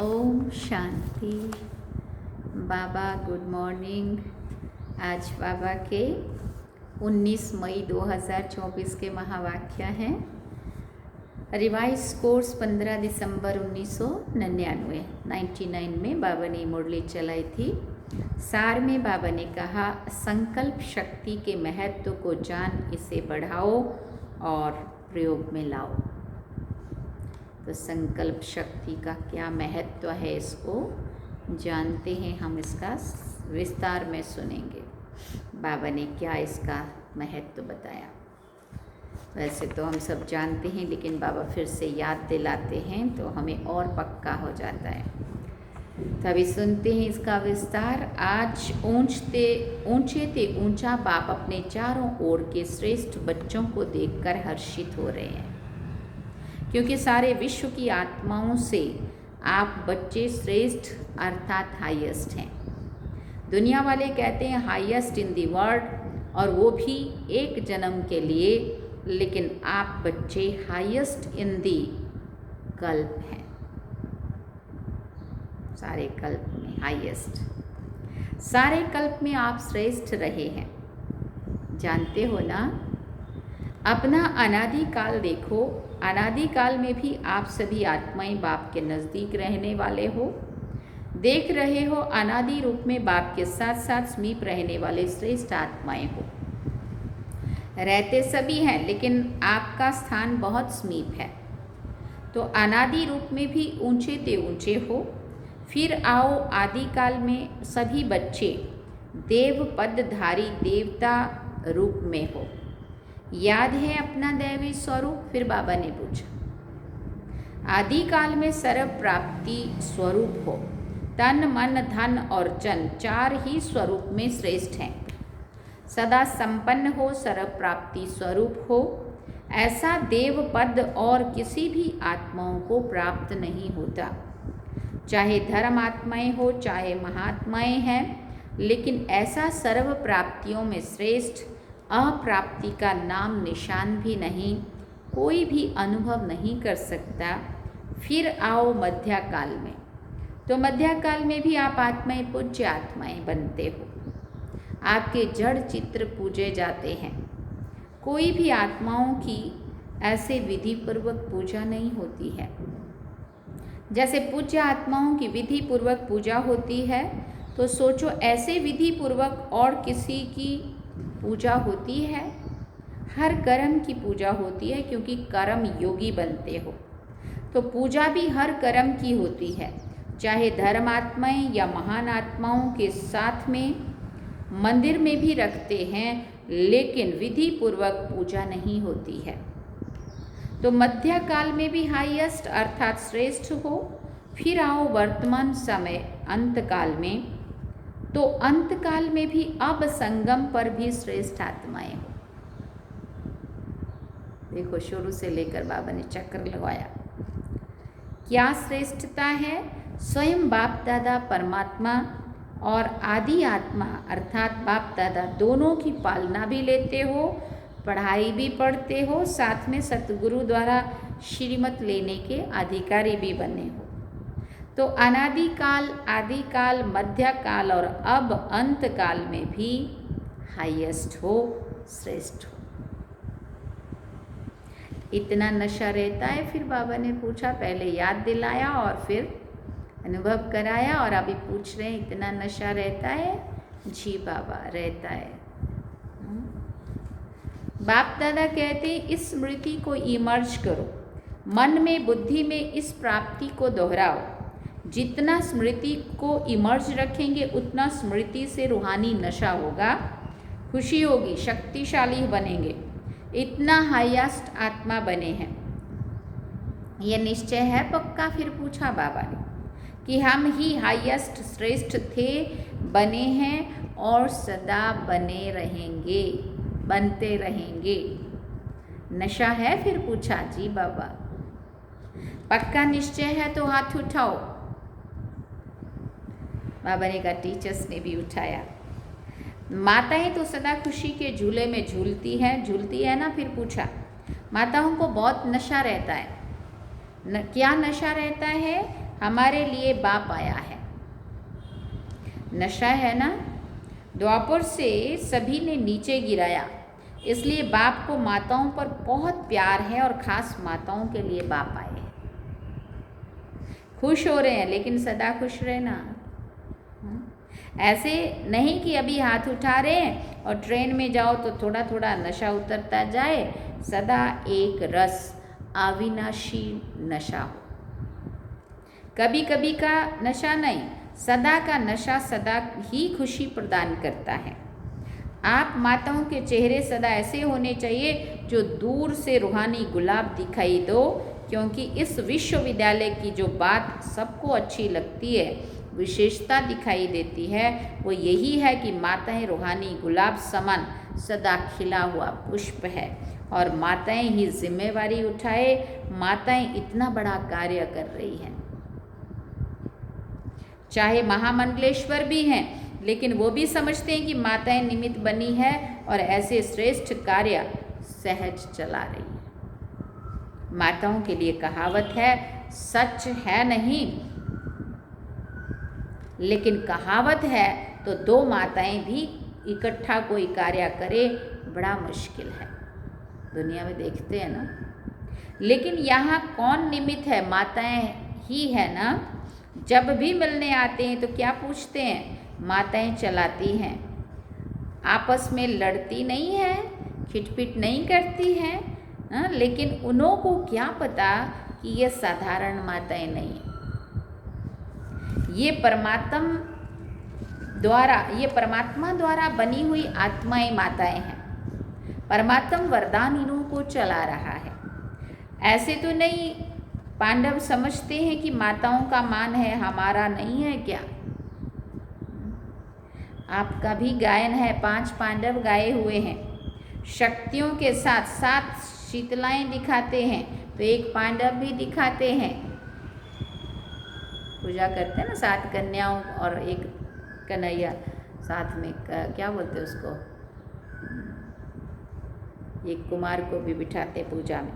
ओम शांति। बाबा good morning. आज बाबा के 19 मई 2024 के महावाक्य हैं। रिवाइज कोर्स 15 दिसंबर 1999 में बाबा ने मुरली चलाई थी। सार में बाबा ने कहा, संकल्प शक्ति के महत्व को जान इसे बढ़ाओ और प्रयोग में लाओ। तो संकल्प शक्ति का क्या महत्व है, इसको जानते हैं हम। इसका विस्तार में सुनेंगे बाबा ने क्या इसका महत्व बताया। वैसे तो हम सब जानते हैं, लेकिन बाबा फिर से याद दिलाते हैं तो हमें और पक्का हो जाता है। तो अभी सुनते हैं इसका विस्तार। आज ऊंचे ते ऊंचा बाप अपने चारों ओर के श्रेष्ठ बच्चों को देखकर हर्षित हो रहे हैं, क्योंकि सारे विश्व की आत्माओं से आप बच्चे श्रेष्ठ अर्थात हाईएस्ट हैं। दुनिया वाले कहते हैं हाईएस्ट इन दी वर्ल्ड, और वो भी एक जन्म के लिए, लेकिन आप बच्चे हाईएस्ट इन दी कल्प हैं। सारे कल्प में हाईएस्ट, सारे कल्प में आप श्रेष्ठ रहे हैं। जानते हो ना, अपना अनादि काल देखो। अनादि काल में भी आप सभी आत्माएं बाप के नज़दीक रहने वाले हो। देख रहे हो, अनादि रूप में बाप के साथ साथ समीप रहने वाले श्रेष्ठ आत्माएं हो। रहते सभी हैं, लेकिन आपका स्थान बहुत समीप है। तो अनादि रूप में भी ऊंचे ते ऊंचे हो। फिर आओ आदि काल में सभी बच्चे देव पदधारी देवता रूप में हो। याद है अपना दैवी स्वरूप? फिर बाबा ने पूछा। आदि काल में सर्व प्राप्ति स्वरूप हो। तन मन धन और जन चार ही स्वरूप में श्रेष्ठ हैं। सदा संपन्न हो, सर्व प्राप्ति स्वरूप हो। ऐसा देव पद और किसी भी आत्माओं को प्राप्त नहीं होता, चाहे धर्म आत्माएं हो चाहे महात्माएं हैं। लेकिन ऐसा सर्व प्राप्तियों में श्रेष्ठ अप्राप्ति का नाम निशान भी नहीं, कोई भी अनुभव नहीं कर सकता। फिर आओ मध्यकाल में। तो मध्यकाल में भी आप आत्माएं पूज्य आत्माएं बनते हो। आपके जड़ चित्र पूजे जाते हैं। कोई भी आत्माओं की ऐसे विधि पूर्वक पूजा नहीं होती है। जैसे पूज्य आत्माओं की विधि पूर्वक पूजा होती है, तो सोचो ऐसे विधि पूर्वक और किसी की पूजा होती है? हर कर्म की पूजा होती है, क्योंकि कर्म योगी बनते हो। तो पूजा भी हर कर्म की होती है, चाहे धर्मात्माएं या महान आत्माओं के साथ में मंदिर में भी रखते हैं, लेकिन विधि पूर्वक पूजा नहीं होती है। तो मध्य काल में भी हाईएस्ट अर्थात श्रेष्ठ हो। फिर आओ वर्तमान समय अंत काल में। तो अंत काल में भी अब संगम पर भी श्रेष्ठ आत्माएं हो। देखो, शुरू से लेकर बाबा ने चक्र लगाया। क्या श्रेष्ठता है? स्वयं बाप दादा परमात्मा और आदि आत्मा अर्थात बाप दादा दोनों की पालना भी लेते हो, पढ़ाई भी पढ़ते हो, साथ में सतगुरु द्वारा श्रीमत लेने के अधिकारी भी बने हो। तो अनादि काल, आदि काल, मध्य काल और अब अंत काल में भी हाईएस्ट हो, श्रेष्ठ हो। इतना नशा रहता है? फिर बाबा ने पूछा, पहले याद दिलाया और फिर अनुभव कराया, और अभी पूछ रहे हैं इतना नशा रहता है? जी बाबा, रहता है। बाप दादा कहते हैं, इस स्मृति को इमर्ज करो, मन में बुद्धि में इस प्राप्ति को दोहराओ। जितना स्मृति को इमर्ज रखेंगे, उतना स्मृति से रूहानी नशा होगा, खुशी होगी, शक्तिशाली बनेंगे। इतना हाईएस्ट आत्मा बने हैं, यह निश्चय है पक्का? फिर पूछा बाबा ने कि हम ही हाईएस्ट श्रेष्ठ थे, बने हैं और सदा बने रहेंगे, बनते रहेंगे। नशा है? फिर पूछा। जी बाबा। पक्का निश्चय है तो हाथ उठाओ। बाबा ने कहा, टीचर्स ने भी उठाया। माताएं तो सदा खुशी के झूले में झूलती है ना? फिर पूछा। माताओं को बहुत नशा रहता है। क्या नशा रहता है? हमारे लिए बाप आया है। नशा है ना, द्वापर से सभी ने नीचे गिराया, इसलिए बाप को माताओं पर बहुत प्यार है और खास माताओं के लिए बाप आए हैं। खुश हो रहे हैं, लेकिन सदा खुश रहना। ऐसे नहीं कि अभी हाथ उठा रहे हैं और ट्रेन में जाओ तो थोड़ा थोड़ा नशा उतरता जाए। सदा एक रस अविनाशी नशा हो, कभी कभी का नशा नहीं, सदा का नशा सदा ही खुशी प्रदान करता है। आप माताओं के चेहरे सदा ऐसे होने चाहिए जो दूर से रूहानी गुलाब दिखाई दो, क्योंकि इस विश्वविद्यालय की जो बात सबको अच्छी लगती है, विशेषता दिखाई देती है, वो यही है कि माताएं रूहानी गुलाब समान सदा खिला हुआ पुष्प है और माताएं ही जिम्मेवारी उठाए। माताएं इतना बड़ा कार्य कर रही हैं, चाहे महामंडलेश्वर भी हैं, लेकिन वो भी समझते हैं कि माताएं निमित्त बनी है और ऐसे श्रेष्ठ कार्य सहज चला रही है। माताओं के लिए कहावत है, सच है नहीं लेकिन कहावत है, तो दो माताएं भी इकट्ठा कोई कार्य करे बड़ा मुश्किल है। दुनिया में देखते हैं ना, लेकिन यहाँ कौन निमित्त है? माताएं ही है ना। जब भी मिलने आते हैं तो क्या पूछते हैं? माताएं चलाती हैं, आपस में लड़ती नहीं है, खिटपिट नहीं करती हैं, लेकिन उन्हों को क्या पता कि ये साधारण माताएं नहीं, ये परमात्मा द्वारा बनी हुई आत्माएं माताएं हैं। परमात्मा वरदान इन्हों को चला रहा है। ऐसे तो नहीं पांडव समझते हैं कि माताओं का मान है, हमारा नहीं है क्या? आपका भी गायन है, 5 पांडव गाए हुए हैं, शक्तियों के साथ 7 शीतलाएं दिखाते हैं, तो एक पांडव भी दिखाते हैं। पूजा करते हैं ना 7 कन्याओं और एक कन्हैया साथ में, क्या बोलते हैं उसको, एक कुमार को भी बिठाते पूजा में।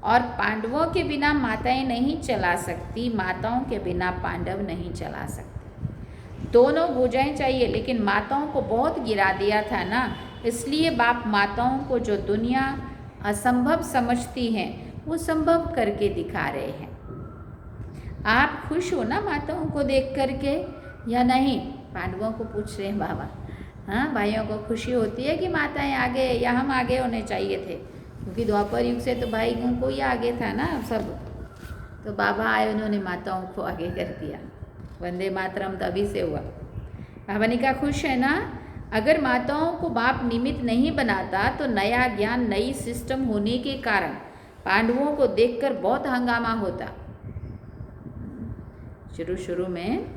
और पांडवों के बिना माताएं नहीं चला सकती, माताओं के बिना पांडव नहीं चला सकते। दोनों भुजाएं चाहिए, लेकिन माताओं को बहुत गिरा दिया था ना, इसलिए बाप माताओं को जो दुनिया असंभव समझती हैं वो संभव करके दिखा रहे हैं। आप खुश हो ना माताओं को देख करके या नहीं? पांडवों को पूछ रहे हैं बाबा। हाँ, भाइयों को खुशी होती है कि माताएं आगे, या हम आगे होने चाहिए थे, क्योंकि द्वापर युग से तो भाइयों को ही आगे था ना सब, तो बाबा आए, उन्होंने माताओं को आगे कर दिया। वंदे मातरम तभी से हुआ। बाबा ने कहा खुश है ना? अगर माताओं को बाप निमित्त नहीं बनाता तो नया ज्ञान, नई सिस्टम होने के कारण पांडवों को देखकर बहुत हंगामा होता। शुरू में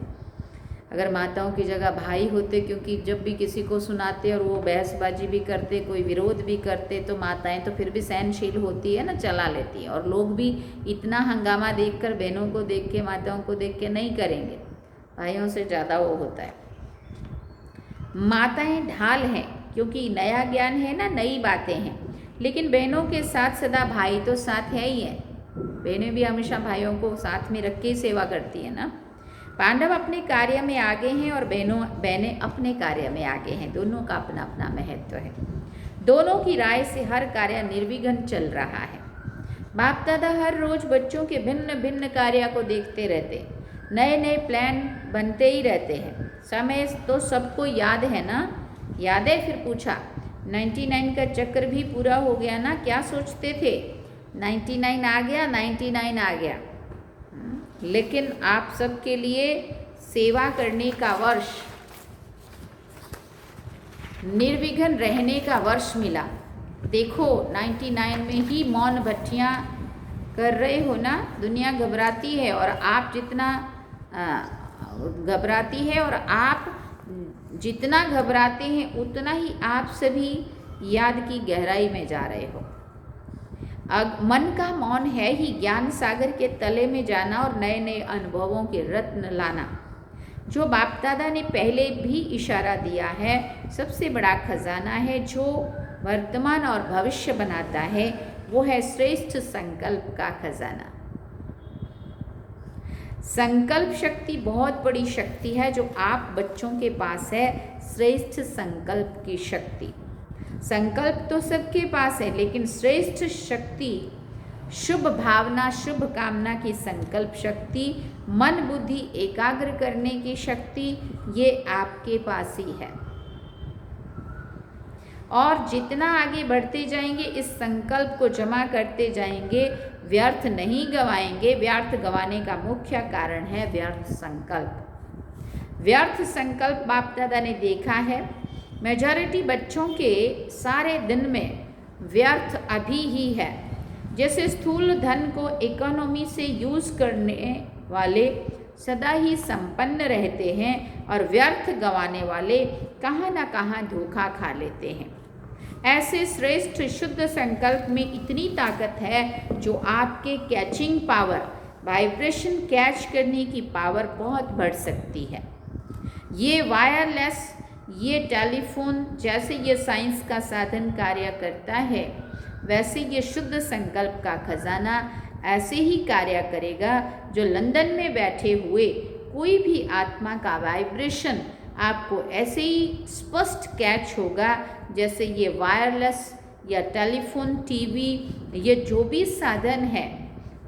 अगर माताओं की जगह भाई होते, क्योंकि जब भी किसी को सुनाते और वो बहसबाजी भी करते, कोई विरोध भी करते, तो माताएं तो फिर भी सहनशील होती है ना, चला लेती है। और लोग भी इतना हंगामा देखकर, बहनों को देख के, माताओं को देख के नहीं करेंगे, भाइयों से ज़्यादा वो होता है। माताएं ढाल हैं, क्योंकि नया ज्ञान है ना, नई बातें हैं, लेकिन बहनों के साथ सदा भाई तो साथ है ही है। बहनें भी हमेशा भाइयों को साथ में रख के सेवा करती है ना। पांडव अपने कार्य में आगे हैं और बहनें अपने कार्य में आगे हैं। दोनों का अपना अपना महत्व है। दोनों की राय से हर कार्य निर्विघ्न चल रहा है। बाप दादा हर रोज बच्चों के भिन्न भिन्न कार्य को देखते रहते, नए नए प्लान बनते ही रहते हैं। समय तो सबको याद है ना? याद है? फिर पूछा 99 का चक्कर भी पूरा हो गया ना? क्या सोचते थे? 99 आ गया, 99 आ गया, लेकिन आप सबके लिए सेवा करने का वर्ष, निर्विघ्न रहने का वर्ष मिला। देखो 99 में ही मौन भट्टियाँ कर रहे हो ना। दुनिया घबराती है और आप जितना घबराती है, और आप जितना घबराते हैं उतना ही आप सभी याद की गहराई में जा रहे हो। मन का मौन है ही ज्ञान सागर के तले में जाना और नए नए अनुभवों के रत्न लाना। जो बाप दादा ने पहले भी इशारा दिया है, सबसे बड़ा खजाना है जो वर्तमान और भविष्य बनाता है, वो है श्रेष्ठ संकल्प का खजाना। संकल्प शक्ति बहुत बड़ी शक्ति है जो आप बच्चों के पास है, श्रेष्ठ संकल्प की शक्ति। संकल्प तो सबके पास है, लेकिन श्रेष्ठ शक्ति, शुभ भावना, शुभ कामना की संकल्प शक्ति, मन बुद्धि एकाग्र करने की शक्ति, ये आपके पास ही है। और जितना आगे बढ़ते जाएंगे, इस संकल्प को जमा करते जाएंगे, व्यर्थ नहीं गवाएंगे। व्यर्थ गवाने का मुख्य कारण है व्यर्थ संकल्प। व्यर्थ संकल्प बाप दादा ने देखा है, मेजॉरिटी बच्चों के सारे दिन में व्यर्थ अभी ही है। जैसे स्थूल धन को इकोनॉमी से यूज़ करने वाले सदा ही संपन्न रहते हैं और व्यर्थ गंवाने वाले कहाँ ना कहाँ धोखा खा लेते हैं। ऐसे श्रेष्ठ शुद्ध संकल्प में इतनी ताकत है जो आपके कैचिंग पावर, वाइब्रेशन कैच करने की पावर बहुत बढ़ सकती है। ये वायरलेस, ये टेलीफोन, जैसे ये साइंस का साधन कार्य करता है, वैसे ये शुद्ध संकल्प का खजाना ऐसे ही कार्य करेगा। जो लंदन में बैठे हुए कोई भी आत्मा का वाइब्रेशन आपको ऐसे ही स्पष्ट कैच होगा जैसे ये वायरलेस या टेलीफोन, टीवी, ये जो भी साधन है,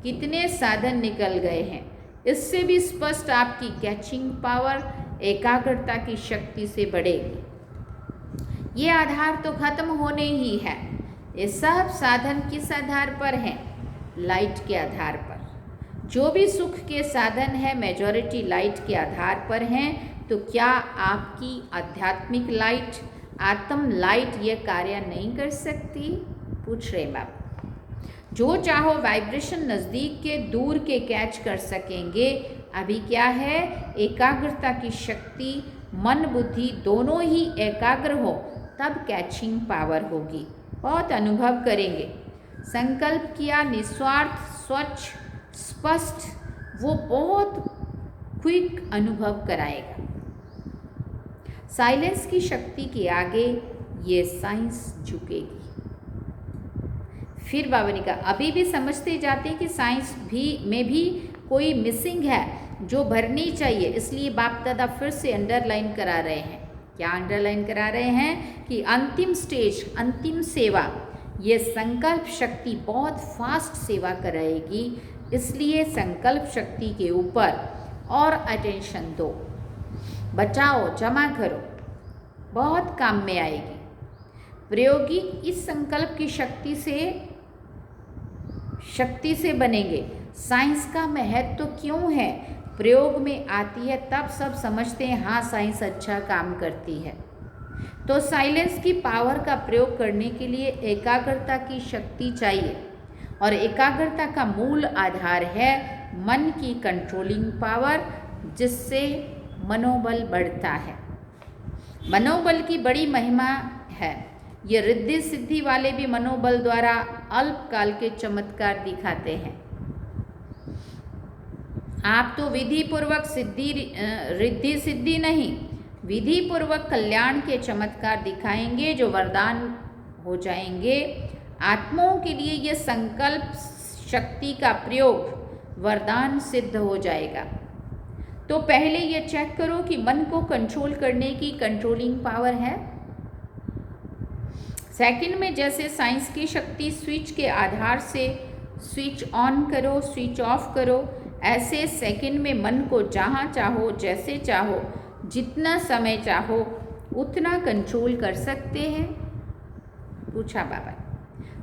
कितने साधन निकल गए हैं, इससे भी स्पष्ट आपकी कैचिंग पावर, एकाग्रता की शक्ति से बढ़ेगी। ये आधार तो खत्म होने ही है। ये सब साधन किस आधार पर हैं? लाइट के आधार पर। जो भी सुख के साधन है मेजॉरिटी लाइट के आधार पर हैं। तो क्या आपकी आध्यात्मिक लाइट, आत्म लाइट ये कार्य नहीं कर सकती? पूछ रहे बाप। जो चाहो वाइब्रेशन नज़दीक के दूर के कैच कर सकेंगे। अभी क्या है, एकाग्रता की शक्ति, मन बुद्धि दोनों ही एकाग्र हो तब कैचिंग पावर होगी। बहुत अनुभव करेंगे। संकल्प किया निस्वार्थ, स्वच्छ, स्पष्ट, वो बहुत क्विक अनुभव कराएगा। साइलेंस की शक्ति के आगे ये साइंस झुकेगी। फिर बाबा ने कहा, अभी भी समझते जाते हैं कि साइंस में भी कोई मिसिंग है जो भरनी चाहिए। इसलिए बाप दादा फिर से अंडरलाइन करा रहे हैं। क्या अंडरलाइन करा रहे हैं कि अंतिम स्टेज, अंतिम सेवा, ये संकल्प शक्ति बहुत फास्ट सेवा कराएगी। इसलिए संकल्प शक्ति के ऊपर और अटेंशन दो, बचाओ, जमा करो, बहुत काम में आएगी। प्रायोगिक इस संकल्प की शक्ति से बनेंगे। साइंस का महत्व तो क्यों है? प्रयोग में आती है तब सब समझते हैं, हाँ साइंस अच्छा काम करती है। तो साइलेंस की पावर का प्रयोग करने के लिए एकाग्रता की शक्ति चाहिए। और एकाग्रता का मूल आधार है मन की कंट्रोलिंग पावर, जिससे मनोबल बढ़ता है। मनोबल की बड़ी महिमा है। ये रिद्धि सिद्धि वाले भी मनोबल द्वारा अल्पकाल के चमत्कार दिखाते हैं। आप तो विधि पूर्वक रिद्धि सिद्धि नहीं, विधि पूर्वक कल्याण के चमत्कार दिखाएंगे जो वरदान हो जाएंगे। आत्माओं के लिए ये संकल्प शक्ति का प्रयोग वरदान सिद्ध हो जाएगा। तो पहले ये चेक करो कि मन को कंट्रोल करने की कंट्रोलिंग पावर है। सेकंड में जैसे साइंस की शक्ति स्विच के आधार से स्विच ऑन करो, स्विच ऑफ करो, ऐसे सेकंड में मन को जहाँ चाहो, जैसे चाहो, जितना समय चाहो उतना कंट्रोल कर सकते हैं। पूछा बाबा।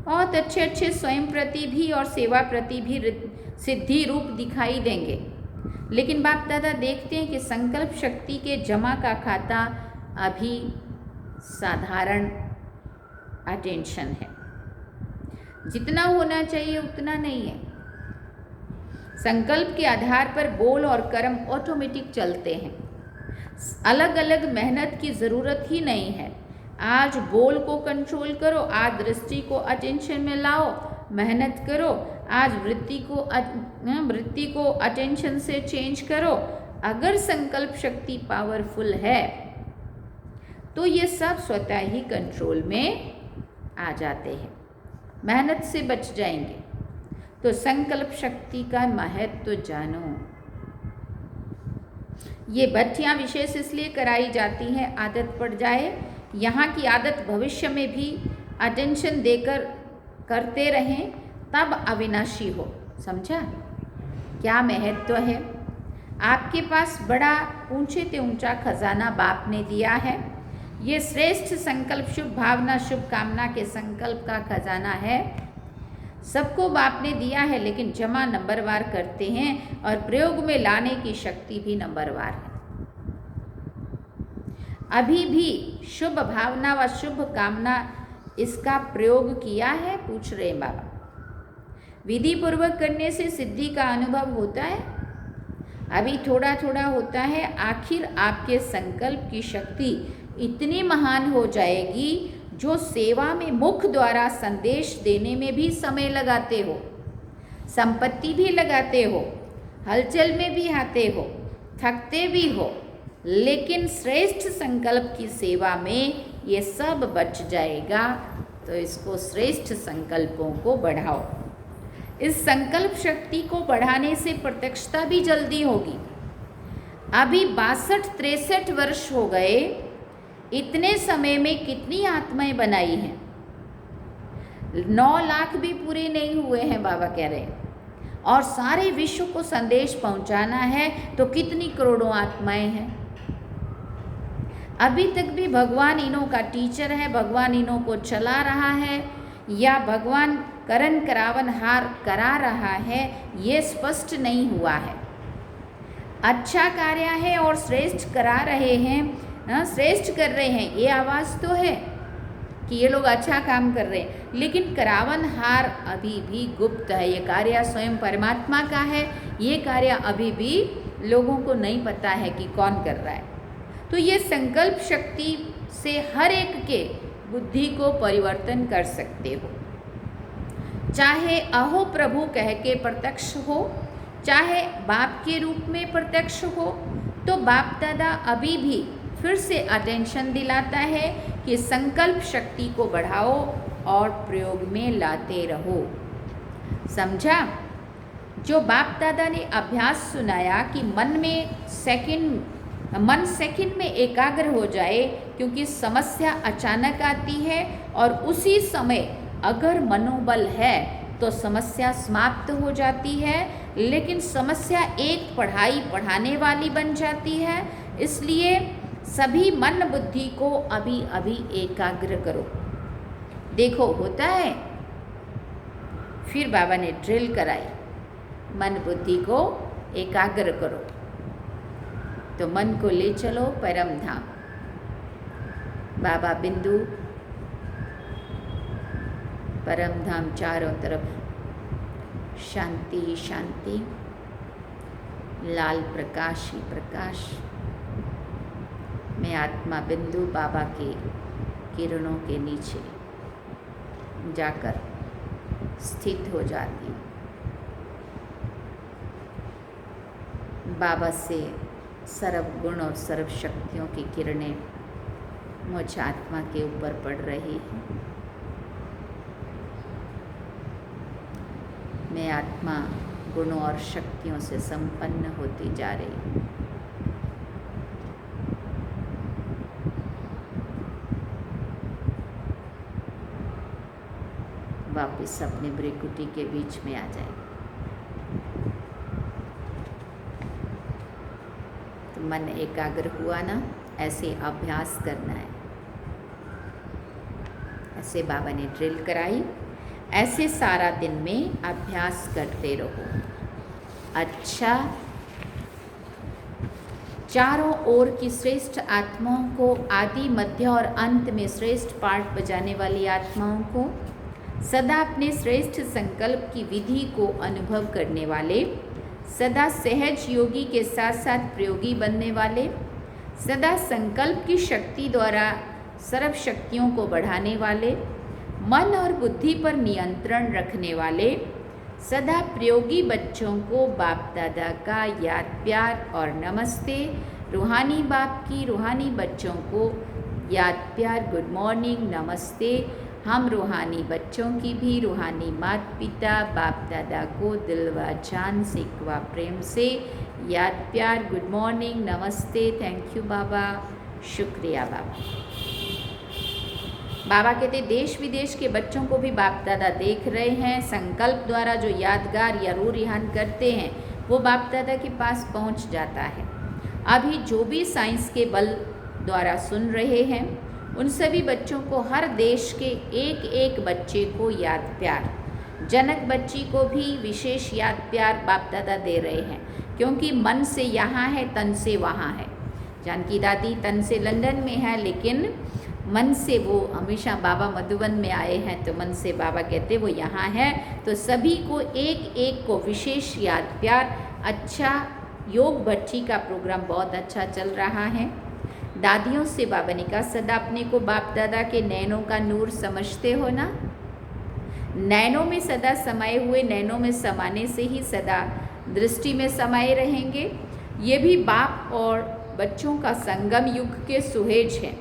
बहुत अच्छे अच्छे स्वयं प्रति भी और सेवा प्रति भी सिद्धि रूप दिखाई देंगे। लेकिन बाप दादा देखते हैं कि संकल्प शक्ति के जमा का खाता अभी साधारण अटेंशन है। जितना होना चाहिए उतना नहीं है। संकल्प के आधार पर बोल और कर्म ऑटोमेटिक चलते हैं। अलग अलग मेहनत की ज़रूरत ही नहीं है। आज बोल को कंट्रोल करो, आज दृष्टि को अटेंशन में लाओ, मेहनत करो। आज वृत्ति को अटेंशन से चेंज करो। अगर संकल्प शक्ति पावरफुल है तो ये सब स्वतः ही कंट्रोल में आ जाते हैं, मेहनत से बच जाएंगे। तो संकल्प शक्ति का महत्व तो जानो। ये भट्टियाँ विशेष इसलिए कराई जाती हैं आदत पड़ जाए। यहाँ की आदत भविष्य में भी अटेंशन देकर करते रहें तब अविनाशी हो। समझा क्या महत्व है? आपके पास बड़ा ऊंचे से ऊंचा खजाना बाप ने दिया है। ये श्रेष्ठ संकल्प, शुभ भावना, शुभ कामना के संकल्प का खजाना है। सबको बाप ने दिया है, लेकिन जमा नंबरवार करते हैं और प्रयोग में लाने की शक्ति भी नंबरवार है। अभी भी शुभ भावना व शुभ कामना इसका प्रयोग किया है? पूछ रहे हैं बाबा। विधि पूर्वक करने से सिद्धि का अनुभव होता है? अभी थोड़ा थोड़ा होता है। आखिर आपके संकल्प की शक्ति इतनी महान हो जाएगी जो सेवा में मुख द्वारा संदेश देने में भी समय लगाते हो, संपत्ति भी लगाते हो, हलचल में भी आते हो, थकते भी हो, लेकिन श्रेष्ठ संकल्प की सेवा में ये सब बच जाएगा। तो इसको श्रेष्ठ संकल्पों को बढ़ाओ। इस संकल्प शक्ति को बढ़ाने से प्रत्यक्षता भी जल्दी होगी। अभी 62-63 वर्ष हो गए। इतने समय में कितनी आत्माएं बनाई हैं? 9 लाख भी पूरे नहीं हुए हैं बाबा कह रहे हैं। और सारे विश्व को संदेश पहुंचाना है तो कितनी करोड़ों आत्माएं हैं। अभी तक भी भगवान इन्हों का टीचर है, भगवान इन्हों को चला रहा है या भगवान करण करावन हार करा रहा है, ये स्पष्ट नहीं हुआ है। अच्छा कार्य है और श्रेष्ठ करा रहे हैं, श्रेष्ठ कर रहे हैं, ये आवाज़ तो है कि ये लोग अच्छा काम कर रहे हैं, लेकिन करावन हार अभी भी गुप्त है। ये कार्य स्वयं परमात्मा का है। ये कार्य अभी भी लोगों को नहीं पता है कि कौन कर रहा है। तो ये संकल्प शक्ति से हर एक के बुद्धि को परिवर्तन कर सकते हो। चाहे अहो प्रभु कह के प्रत्यक्ष हो, चाहे बाप के रूप में प्रत्यक्ष हो, तो बाप दादा अभी भी फिर से अटेंशन दिलाता है कि संकल्प शक्ति को बढ़ाओ और प्रयोग में लाते रहो। समझा? जो बाप दादा ने अभ्यास सुनाया कि मन सेकंड में एकाग्र हो जाए, क्योंकि समस्या अचानक आती है और उसी समय अगर मनोबल है तो समस्या समाप्त हो जाती है, लेकिन समस्या एक पढ़ाने वाली बन जाती है। इसलिए सभी मन बुद्धि को अभी अभी एकाग्र करो। देखो होता है। फिर बाबा ने ड्रिल कराई, मन बुद्धि को एकाग्र करो। तो मन को ले चलो परम धाम। बाबा बिंदु, परम धाम चारों तरफ शांति शांति, लाल प्रकाश ही प्रकाश। मैं आत्मा बिंदु बाबा के किरणों के नीचे जाकर स्थित हो जाती हूँ। बाबा से सर्व गुण और सर्व शक्तियों की किरणें मुझ आत्मा के ऊपर पड़ रही हैं। मैं आत्मा गुणों और शक्तियों से संपन्न होती जा रही हूँ। वापिस अपने ब्रिकुटी के बीच में आ जाए। तो मन एकाग्र हुआ ना, ऐसे अभ्यास करना है। ऐसे बाबा ने ड्रिल कराई, ऐसे सारा दिन में अभ्यास करते रहो। अच्छा, चारों ओर की श्रेष्ठ आत्माओं को, आदि मध्य और अंत में श्रेष्ठ पाठ बजाने वाली आत्माओं को, सदा अपने श्रेष्ठ संकल्प की विधि को अनुभव करने वाले, सदा सहज योगी के साथ साथ प्रयोगी बनने वाले, सदा संकल्प की शक्ति द्वारा सर्व शक्तियों को बढ़ाने वाले, मन और बुद्धि पर नियंत्रण रखने वाले, सदा प्रयोगी बच्चों को बाप दादा का याद प्यार और नमस्ते। रूहानी बाप की रूहानी बच्चों को याद प्यार, गुड मॉर्निंग, नमस्ते। हम रूहानी बच्चों की भी रूहानी माता पिता बाप दादा को दिल व जान से व प्रेम से याद प्यार गुड मॉर्निंग नमस्ते थैंक यू बाबा शुक्रिया बाबा। बाबा कहते देश विदेश के बच्चों को भी बाप दादा देख रहे हैं। संकल्प द्वारा जो यादगार या रूह रिहान करते हैं वो बाप दादा के पास पहुंच जाता है। अभी जो भी साइंस के बल द्वारा सुन रहे हैं उन सभी बच्चों को हर देश के एक एक बच्चे को याद प्यार, जनक बच्ची को भी विशेष याद प्यार बाप दादा दे रहे हैं, क्योंकि मन से यहाँ है तन से वहाँ है। जानकी दादी तन से लंदन में है लेकिन मन से वो हमेशा बाबा मधुबन में आए हैं, तो मन से बाबा कहते वो यहाँ है। तो सभी को एक एक को विशेष याद प्यार। अच्छा योग बच्ची का प्रोग्राम बहुत अच्छा चल रहा है। दादियों से बाबा ने कहा सदा अपने को बाप दादा के नैनों का नूर समझते हो ना। नैनों में सदा समाये हुए, नैनों में समाने से ही सदा दृष्टि में समाये रहेंगे। ये भी बाप और बच्चों का संगम युग के सुहेज हैं।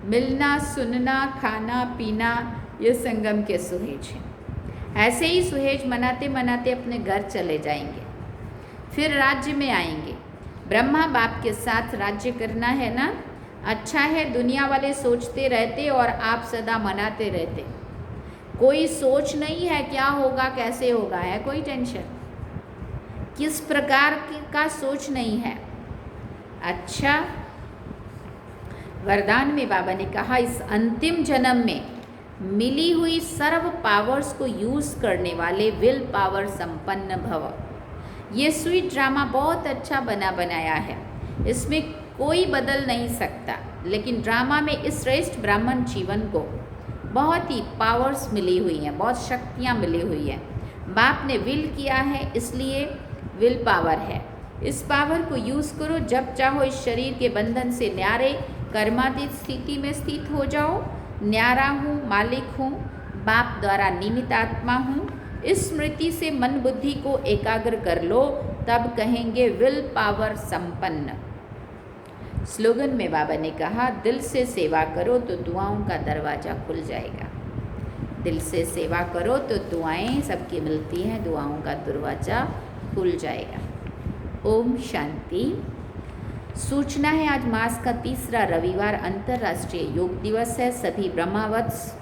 मिलना सुनना खाना पीना ये संगम के सुहेज हैं। ऐसे ही सुहेज मनाते मनाते अपने घर चले जाएंगे, फिर राज्य में आएंगे। ब्रह्मा बाप के साथ राज्य करना है ना। अच्छा है दुनिया वाले सोचते रहते और आप सदा मनाते रहते। कोई सोच नहीं है क्या होगा कैसे होगा, है कोई टेंशन, किस प्रकार का सोच नहीं है। अच्छा वरदान में बाबा ने कहा इस अंतिम जन्म में मिली हुई सर्व पावर्स को यूज़ करने वाले विल पावर संपन्न भव। ये स्वीट ड्रामा बहुत अच्छा बनाया है, इसमें कोई बदल नहीं सकता, लेकिन ड्रामा में इस श्रेष्ठ ब्राह्मण जीवन को बहुत ही पावर्स मिली हुई हैं, बहुत शक्तियाँ मिली हुई हैं। बाप ने विल किया है इसलिए विल पावर है। इस पावर को यूज़ करो, जब चाहो इस शरीर के बंधन से न्यारे कर्मातीत स्थिति में स्थित हो जाओ। न्यारा हूँ, मालिक हूँ, बाप द्वारा निमित्त आत्मा हूँ। इस स्मृति से मन बुद्धि को एकाग्र कर लो, तब कहेंगे विल पावर संपन्न। स्लोगन में बाबा ने कहा दिल से सेवा करो तो दुआओं का दरवाज़ा खुल जाएगा। दिल से सेवा करो तो दुआएं सबकी मिलती हैं, दुआओं का दरवाज़ा खुल जाएगा। ओम शांति। सूचना है आज मास का तीसरा रविवार अंतर्राष्ट्रीय योग दिवस है। सभी ब्रह्मावत्स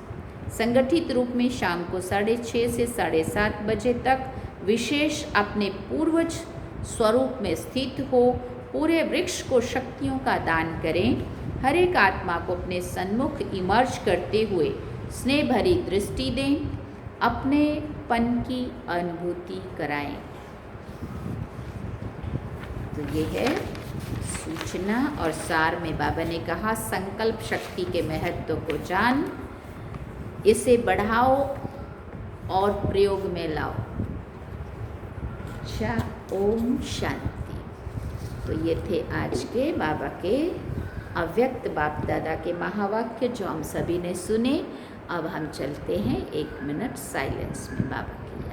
संगठित रूप में शाम को 6:30 से 7:30 बजे तक विशेष अपने पूर्वज स्वरूप में स्थित हो। पूरे वृक्ष को शक्तियों का दान करें। हर एक आत्मा को अपने सन्मुख इमर्ज करते हुए स्नेह भरी दृष्टि दें, अपनेपन की अनुभूति कराएं। तो ये है सूचना और सार में बाबा ने कहा संकल्प शक्ति के महत्व को जान, इसे बढ़ाओ और प्रयोग में लाओ। अच्छा ओम शांति। तो ये थे आज के बाबा के अव्यक्त बाप दादा के महावाक्य जो हम सभी ने सुने। अब हम चलते हैं 1 मिनट साइलेंस में बाबा की याद।